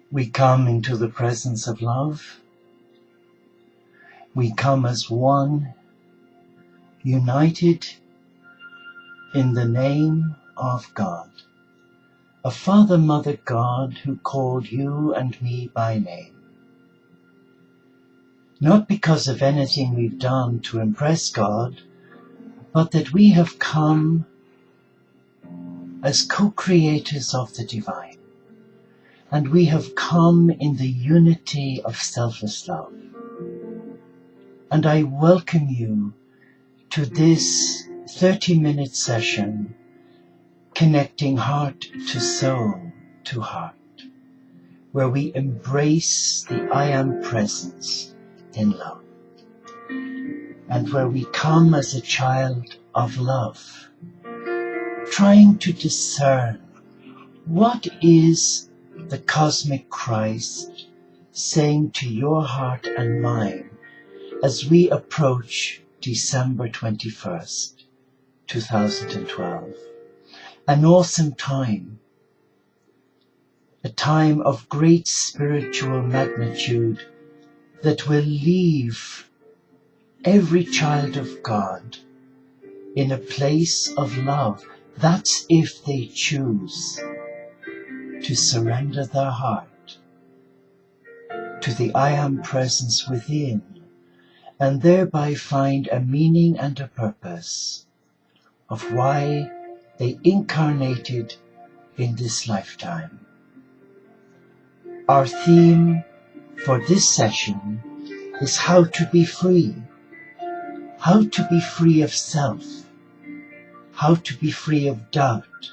We come into the presence of love. We come as one, united in the name of God, a Father, Mother God who called you and me by name. Not because of anything we've done to impress God, but that we have come as co-creators of the divine. And we have come in the unity of selfless love. And I welcome you to this 30-minute session, connecting heart to soul to heart, where we embrace the I am presence in love, and where we come as a child of love, trying to discern what is the cosmic Christ saying to your heart and mine as we approach December 21st, 2012. An awesome time, a time of great spiritual magnitude that will leave every child of God in a place of love. That's if they choose to surrender their heart to the I am presence within, and thereby find a meaning and a purpose of why they incarnated in this lifetime. Our theme for this session is how to be free. How to be free of self. How to be free of doubt,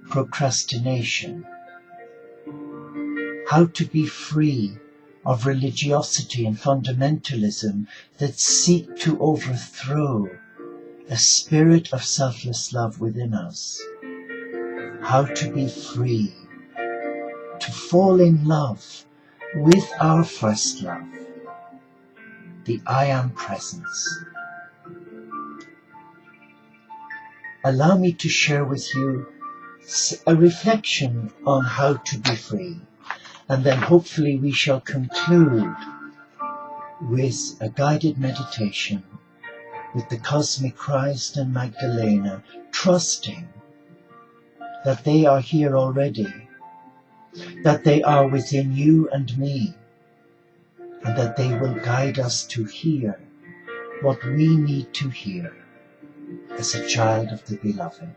procrastination. How to be free of religiosity and fundamentalism that seek to overthrow a spirit of selfless love within us. How to be free, to fall in love with our first love, the I am presence. Allow me to share with you a reflection on how to be free, and then hopefully we shall conclude with a guided meditation with the Cosmic Christ and Magdalena, trusting that they are here already, that they are within you and me, and that they will guide us to hear what we need to hear as a child of the Beloved.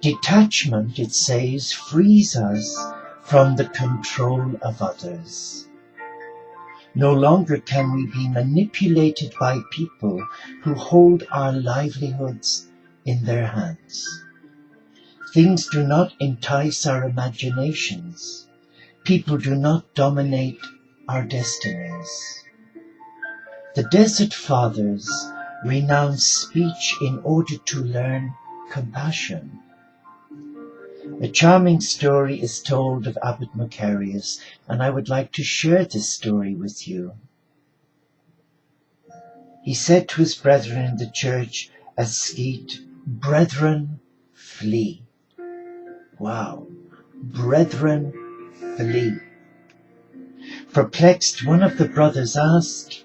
Detachment, it says, frees us from the control of others. No longer can we be manipulated by people who hold our livelihoods in their hands. Things do not entice our imaginations. People do not dominate our destinies. The Desert Fathers renounced speech in order to learn compassion. A charming story is told of Abbot Macarius, and I would like to share this story with you. He said to his brethren in the church at Skeet, "Brethren, flee." Wow. Brethren, flee. Perplexed, one of the brothers asked,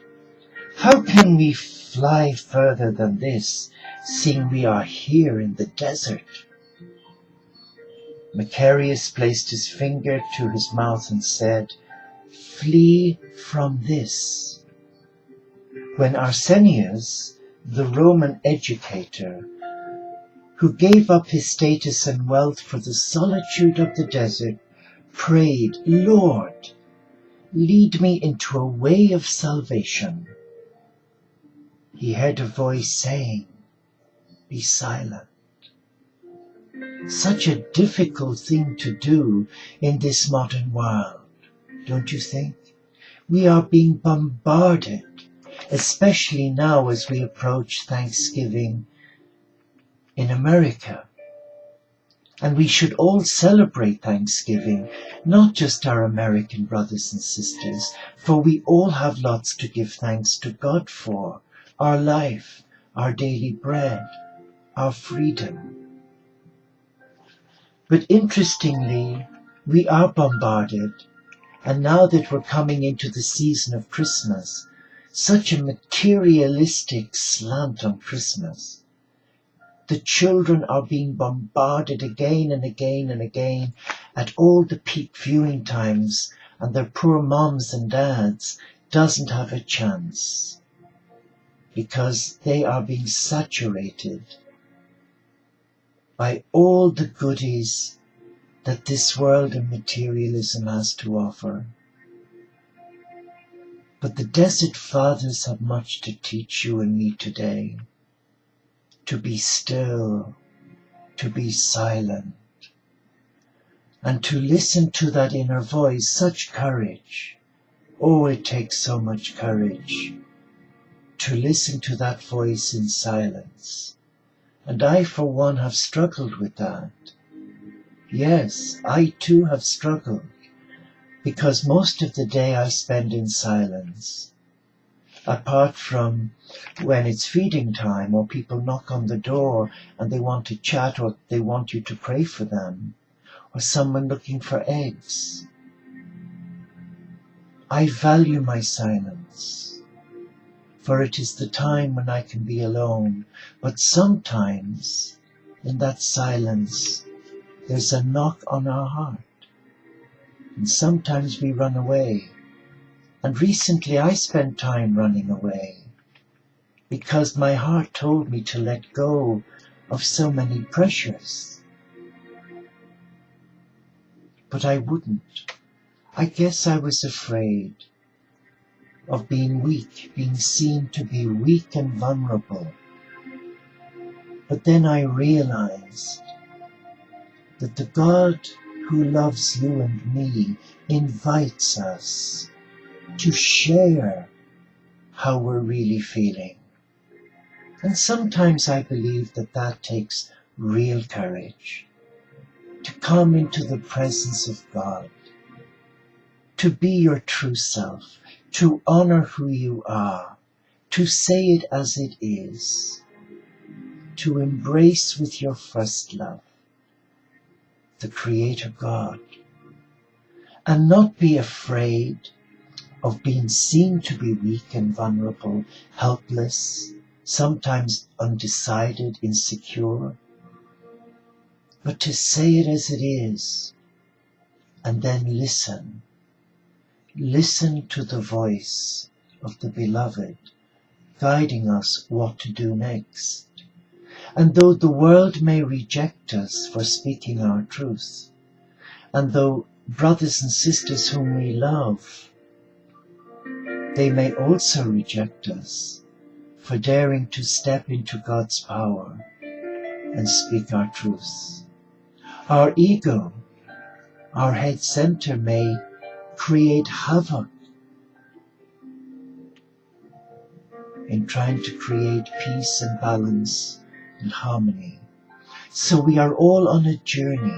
"How can we fly further than this, seeing we are here in the desert?" Macarius placed his finger to his mouth and said, "Flee from this." When Arsenius, the Roman educator, who gave up his status and wealth for the solitude of the desert, prayed, "Lord, lead me into a way of salvation," he heard a voice saying, "Be silent." Such a difficult thing to do in this modern world, don't you think? We are being bombarded, especially now as we approach Thanksgiving in America. And we should all celebrate Thanksgiving, not just our American brothers and sisters, for we all have lots to give thanks to God for: our life, our daily bread, our freedom. But interestingly, We are bombarded, and now that we're coming into the season of Christmas, such a materialistic slant on Christmas. The children are being bombarded again and again and again at all the peak viewing times, and their poor moms and dads doesn't have a chance because they are being saturated by all the goodies that this world and materialism has to offer. But the Desert Fathers have much to teach you and me today. To be still, to be silent, and to listen to that inner voice. Such courage. Oh, it takes so much courage to listen to that voice in silence. And I, for one, have struggled with that. Yes, I too have struggled, because most of the day I spend in silence. Apart from when it's feeding time, or people knock on the door and they want to chat, or they want you to pray for them, or someone looking for eggs. I value my silence, for it is the time when I can be alone. But sometimes, in that silence, there's a knock on our heart, and sometimes we run away. And recently I spent time running away because my heart told me to let go of so many pressures. But I wouldn't. I guess I was afraid of being weak, being seen to be weak and vulnerable. But then I realized that the God who loves you and me invites us to share how we're really feeling. And sometimes I believe that that takes real courage, to come into the presence of God, to be your true self, to honor who you are, to say it as it is, to embrace with your first love the Creator God, and not be afraid of being seen to be weak and vulnerable, helpless, sometimes undecided, insecure, but to say it as it is, and then listen. Listen to the voice of the Beloved, guiding us what to do next. And though the world may reject us for speaking our truth, and though brothers and sisters whom we love, they may also reject us for daring to step into God's power and speak our truth. Our ego, our head center, may create havoc in trying to create peace and balance and harmony. So we are all on a journey.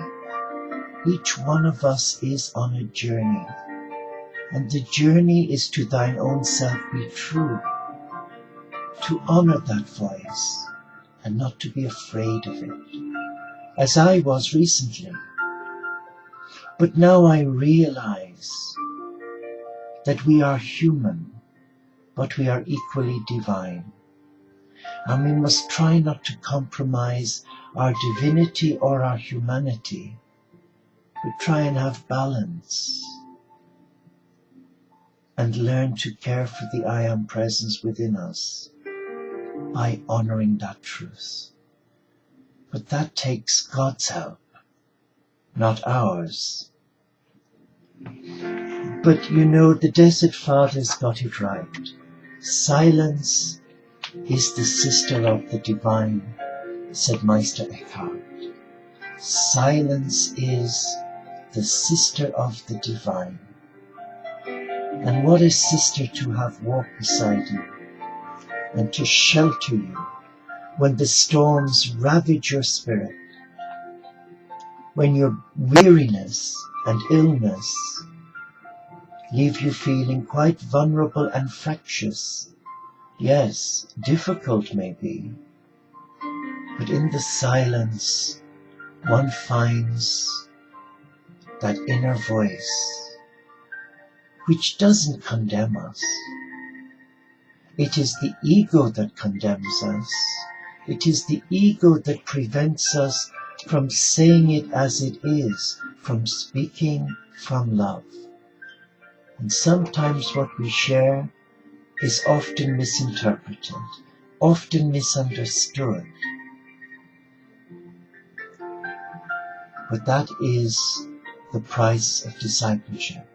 Each one of us is on a journey. And the journey is to thine own self be true, to honor that voice and not to be afraid of it, as I was recently. But now I realize that we are human, but we are equally divine. And we must try not to compromise our divinity or our humanity, but try and have balance and learn to care for the I Am presence within us by honoring that truth. But that takes God's help, not ours. But you know, the Desert Fathers got it right. Silence is the sister of the divine, said Meister Eckhart. Silence is the sister of the divine. And what a sister to have walk beside you and to shelter you when the storms ravage your spirit, when your weariness and illness leave you feeling quite vulnerable and fractious. Yes, difficult maybe, but in the silence one finds that inner voice which doesn't condemn us. It is the ego that condemns us. It is the ego that prevents us from saying it as it is, from speaking from love. And sometimes what we share is often misinterpreted, often misunderstood. But that is the price of discipleship.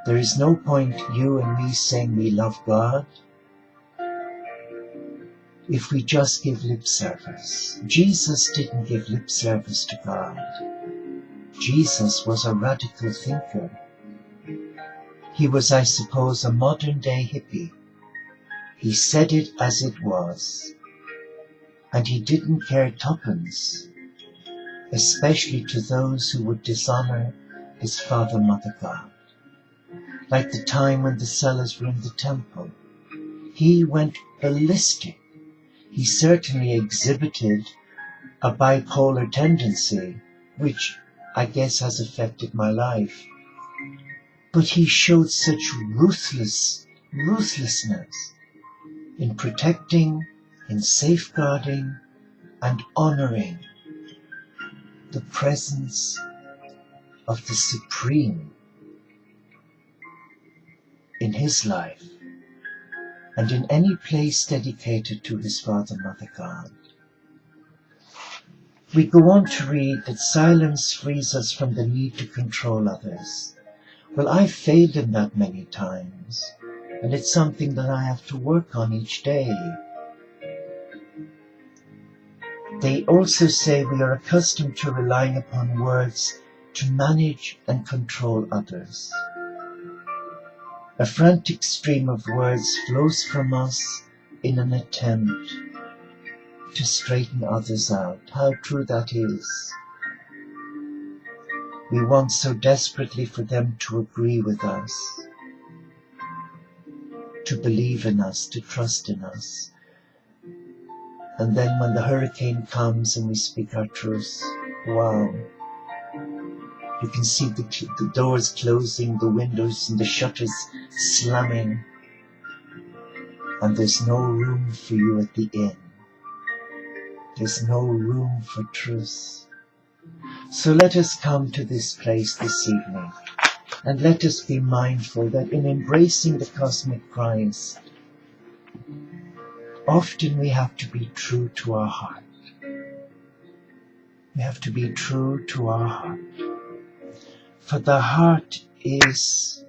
There is no point you and me saying we love God if we just give lip service. Jesus didn't give lip service to God. Jesus was a radical thinker. He was, I suppose, a modern-day hippie. He said it as it was, and he didn't care tuppence, especially to those who would dishonor his Father, Mother God. Like the time when the sellers were in the temple, he went ballistic. He certainly exhibited a bipolar tendency, which I guess has affected my life. But he showed such ruthlessness in protecting, in safeguarding, and honoring the presence of the Supreme in his life and in any place dedicated to his Father, Mother God. We go on to read that silence frees us from the need to control others. Well, I've failed in that many times, and it's something that I have to work on each day. They also say we are accustomed to relying upon words to manage and control others. A frantic stream of words flows from us in an attempt to straighten others out. How true that is. We want so desperately for them to agree with us, to believe in us, to trust in us. And then when the hurricane comes and we speak our truth, wow. You can see the doors closing, the windows and the shutters slamming, and there's no room for you at the inn. There's no room for truth. So let us come to this place this evening, and let us be mindful that in embracing the cosmic Christ, often we have to be true to our heart. We have to be true to our heart. For the heart is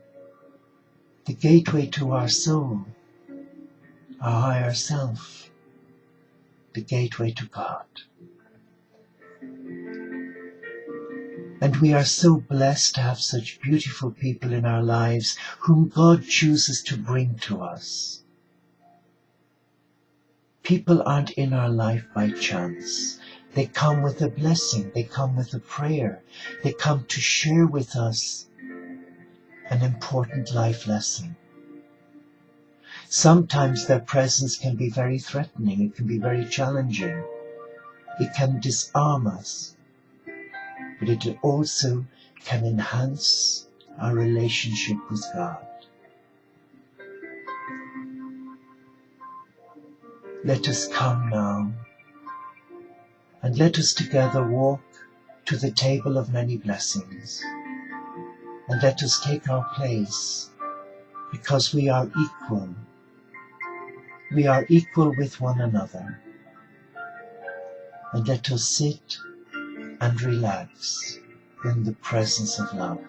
the gateway to our soul, our higher self, the gateway to God. And we are so blessed to have such beautiful people in our lives whom God chooses to bring to us. People aren't in our life by chance. They come with a blessing. They come with a prayer. They come to share with us an important life lesson. Sometimes their presence can be very threatening. It can be very challenging. It can disarm us. But it also can enhance our relationship with God. Let us come now, and let us together walk to the table of many blessings, and let us take our place, because we are equal. We are equal with one another. And let us sit and relax in the presence of love.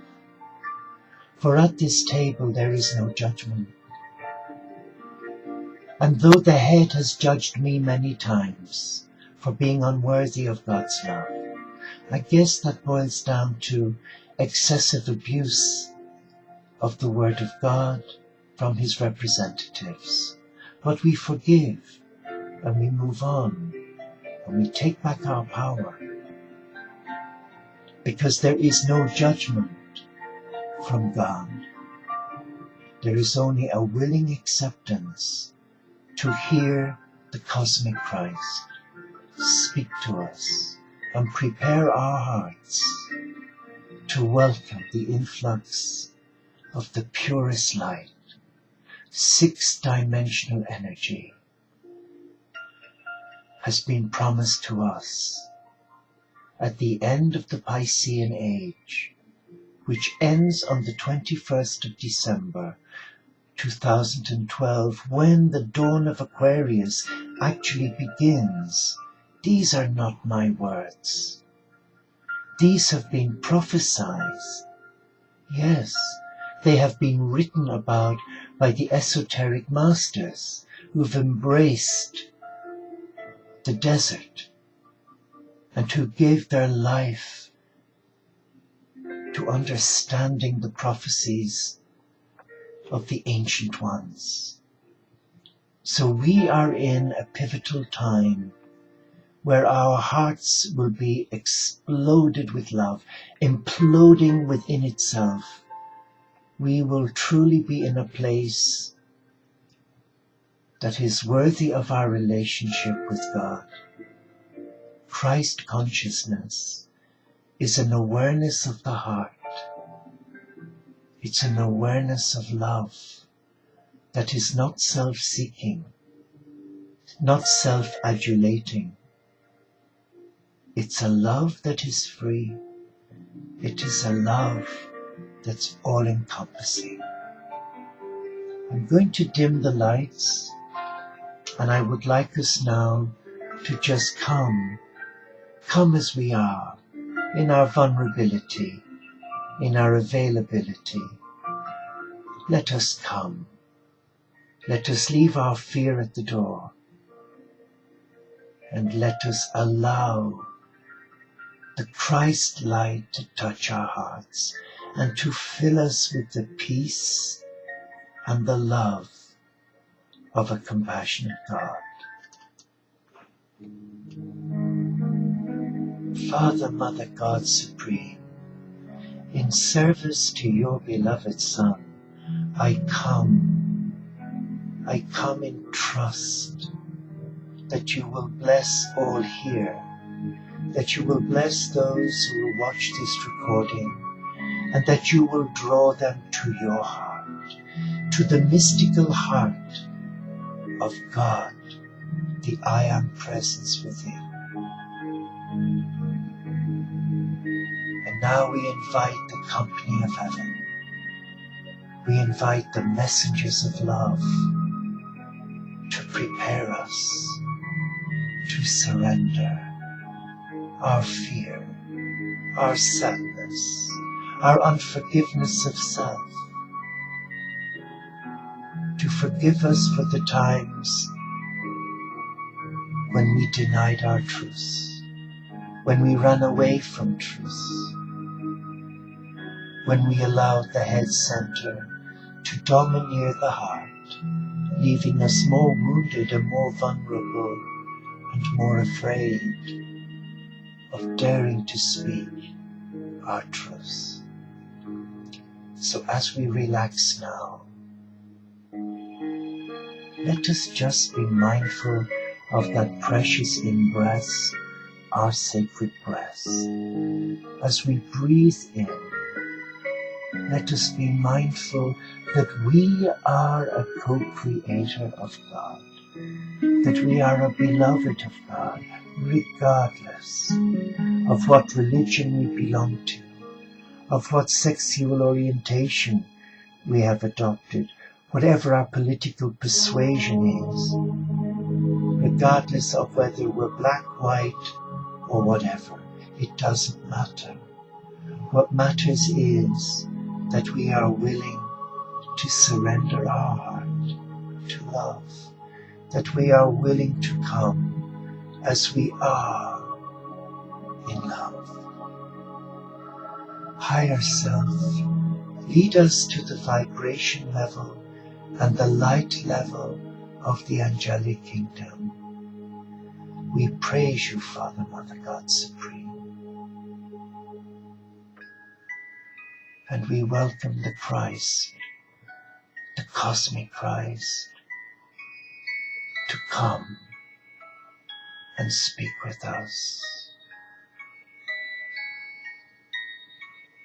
For at this table there is no judgment. And though the head has judged me many times for being unworthy of God's love, I guess that boils down to excessive abuse of the Word of God from His representatives. But we forgive and we move on and we take back our power, because there is no judgment from God. There is only a willing acceptance to hear the cosmic Christ speak to us and prepare our hearts to welcome the influx of the purest light, six-dimensional energy, has been promised to us at the end of the Piscean age, which ends on the 21st of December 2012, when the dawn of Aquarius actually begins. These are not my words. These have been prophesied. Yes, they have been written about by the esoteric masters who've embraced the desert and who gave their life to understanding the prophecies of the ancient ones. So we are in a pivotal time where our hearts will be exploded with love, imploding within itself. We will truly be in a place that is worthy of our relationship with God. Christ consciousness is an awareness of the heart. It's an awareness of love that is not self-seeking, not self-adulating. It's a love that is free. It is a love that's all-encompassing. I'm going to dim the lights, and I would like us now to just come as we are, in our vulnerability, in our availability. Let us come. Let us leave our fear at the door, and let us allow the Christ light to touch our hearts and to fill us with the peace and the love of a compassionate God. Father, Mother, God Supreme, in service to your beloved Son, I come in trust that you will bless all here, that you will bless those who will watch this recording, and that you will draw them to your heart, to the mystical heart of God, the I Am presence within. And now we invite the company of heaven. We invite the messengers of love to prepare us to surrender our fear, our sadness, our unforgiveness of self, to forgive us for the times when we denied our truth, when we ran away from truth, when we allowed the head center to domineer the heart, leaving us more wounded and more vulnerable and more afraid of daring to speak our truth. So as we relax now, let us just be mindful of that precious in-breath, our sacred breath. As we breathe in, let us be mindful that we are a co-creator of God, that we are a beloved of God, regardless of what religion we belong to, of what sexual orientation we have adopted, whatever our political persuasion is, regardless of whether we're black, white, or whatever. It doesn't matter. What matters is that we are willing to surrender our heart to love, that we are willing to come as we are in love. Higher Self, lead us to the vibration level and the light level of the angelic kingdom. We praise you, Father, Mother, God Supreme. And we welcome the Christ, the cosmic Christ, to come and speak with us.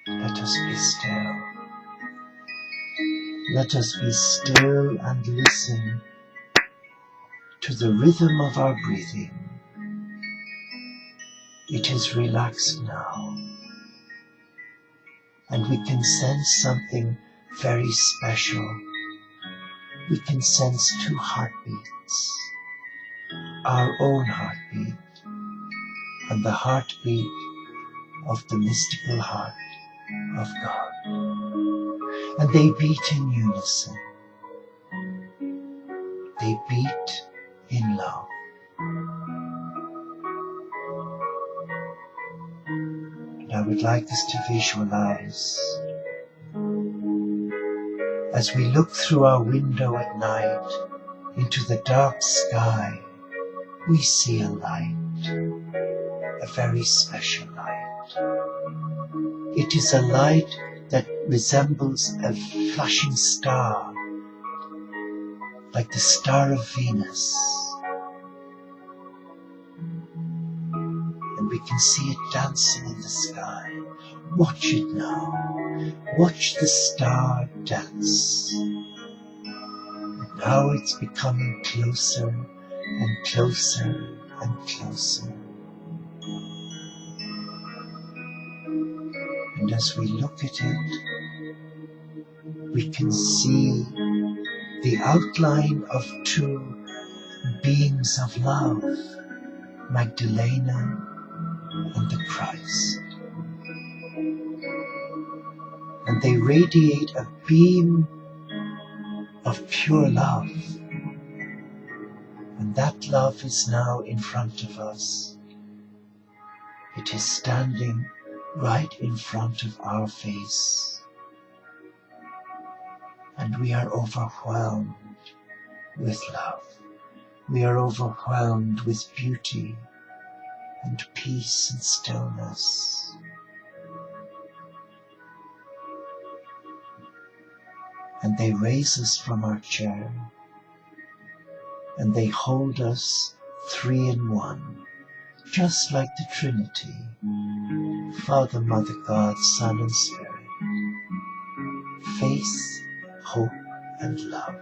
Let us be still. Let us be still and listen to the rhythm of our breathing. It is relaxed now, and we can sense something very special. We can sense two heartbeats, our own heartbeat and the heartbeat of the mystical heart of God. And they beat in unison. They beat in love. And I would like us to visualize, as we look through our window at night into the dark sky, we see a light, a very special light. It is a light that resembles a flashing star, like the star of Venus. And we can see it dancing in the sky. Watch it now. Watch the star dance. And now it's becoming closer and closer and closer. And as we look at it, we can see the outline of two beings of love, Magdalena and the Christ. And they radiate a beam of pure love. And that love is now in front of us. It is standing right in front of our face. And we are overwhelmed with love. We are overwhelmed with beauty and peace and stillness. And they raise us from our chair, and they hold us three in one, just like the Trinity, Father, Mother, God, Son, and Spirit, faith, hope, and love.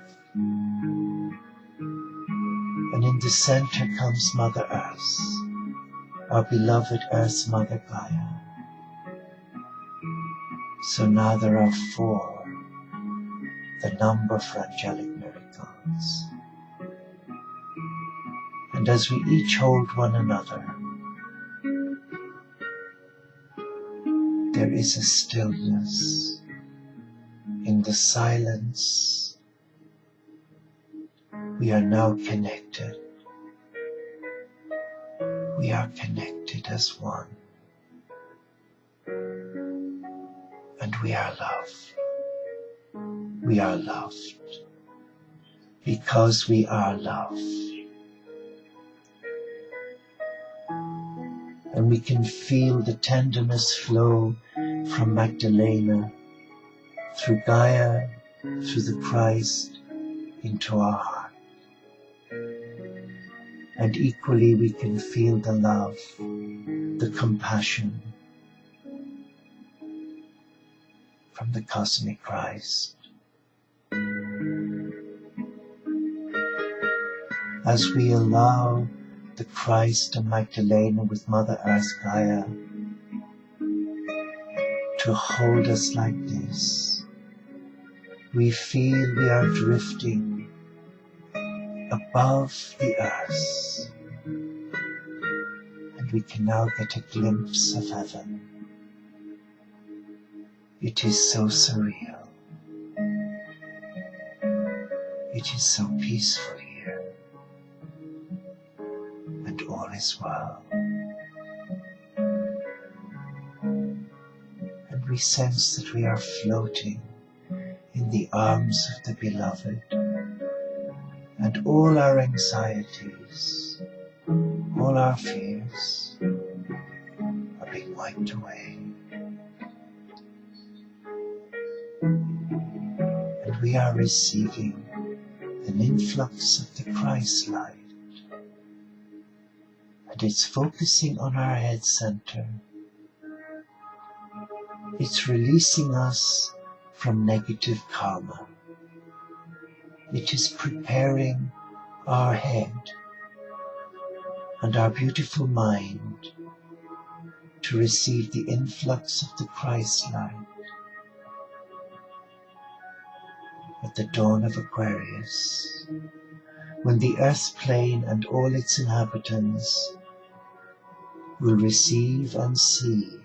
And in the center comes Mother Earth, our beloved Earth Mother Gaia. So now there are four, the number for angelic miracles. And as we each hold one another, there is a stillness in the silence. We are now connected. We are connected as one. And we are loved. We are loved because we are loved. And we can feel the tenderness flow from Magdalena through Gaia, through the Christ, into our heart. And equally we can feel the love, the compassion from the cosmic Christ. As we allow the Christ and Magdalena with Mother Earth Gaia to hold us like this, we feel we are drifting above the earth, and we can now get a glimpse of heaven. It is so surreal. It is so peaceful here, and all is well. And we sense that we are floating in the arms of the Beloved, and all our anxieties, all our fears are being wiped away. And we are receiving an influx of the Christ light, and it's focusing on our head center. It's releasing us from negative karma. It is preparing our head and our beautiful mind to receive the influx of the Christ light at the dawn of Aquarius, when the earth plane and all its inhabitants will receive and see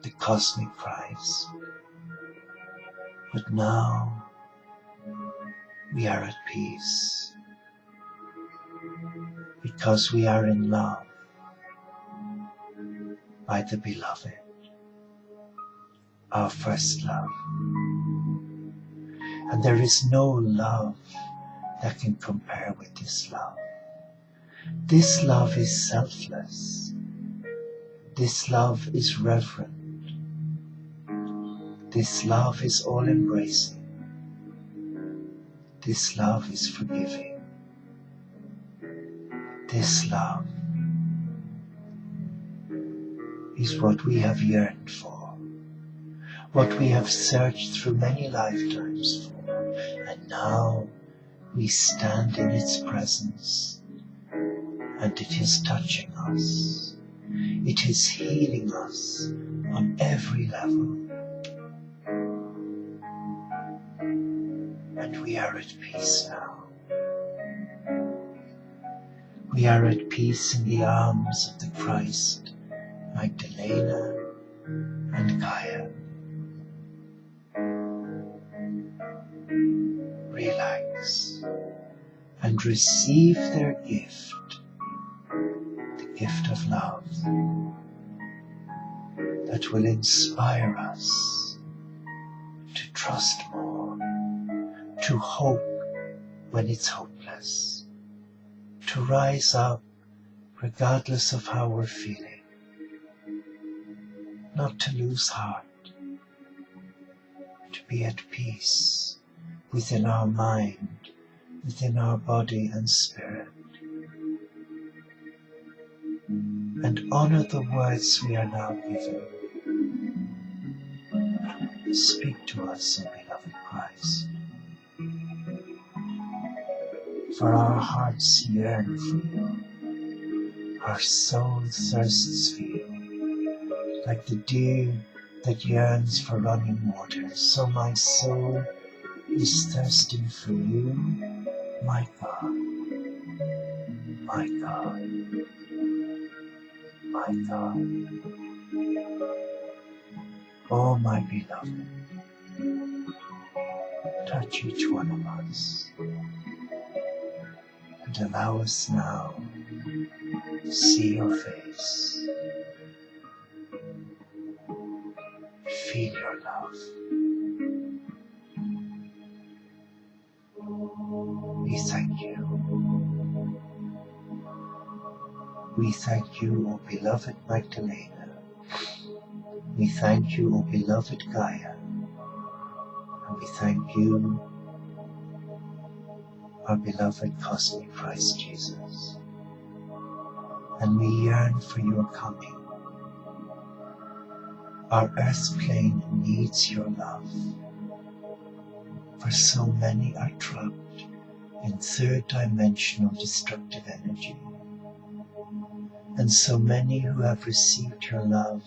the cosmic Christ. But now we are at peace because we are in love by the Beloved, our first love. And there is no love that can compare with this love. This love is selfless. This love is reverent. This love is all-embracing. This love is forgiving. This love is what we have yearned for, what we have searched through many lifetimes for, and now we stand in its presence, and it is touching us. It is healing us on every level. And we are at peace now. We are at peace in the arms of the Christ, Magdalena and Gaia. Relax and receive their gift, the gift of love that will inspire us to trust more, to hope when it's hopeless, to rise up regardless of how we're feeling, not to lose heart, to be at peace within our mind, within our body and spirit, and honor the words we are now given. Speak to us, O beloved Christ, for our hearts yearn for you, our soul thirsts for you, like the deer that yearns for running water, so my soul is thirsting for you, my God, my God, my God. Oh, my beloved, touch each one of us and allow us now to see your face, feel your love. We thank you. We thank you, O beloved Magdalena. We thank you, O beloved Gaia. And we thank you, our beloved cosmic Christ Jesus. And we yearn for your coming. Our earth plane needs your love, for so many are trapped in third-dimensional destructive energy, and so many who have received your love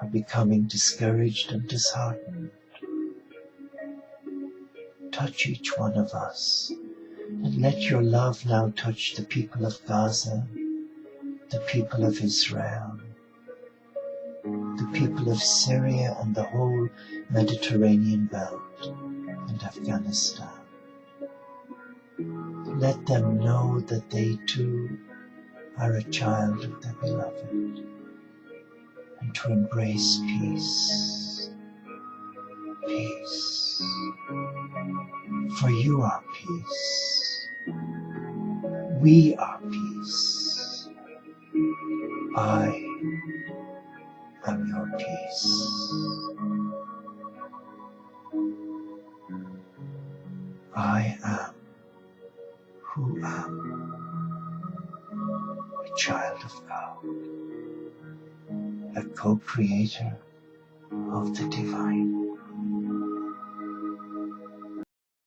are becoming discouraged and disheartened. Touch each one of us, and let your love now touch the people of Gaza, the people of Israel, the people of Syria and the whole Mediterranean belt and Afghanistan. Let them know that they too are a child of the Beloved, and to embrace peace, peace. For you are peace. We are peace. I am your peace. I am who am a child of God, a co-creator of the divine.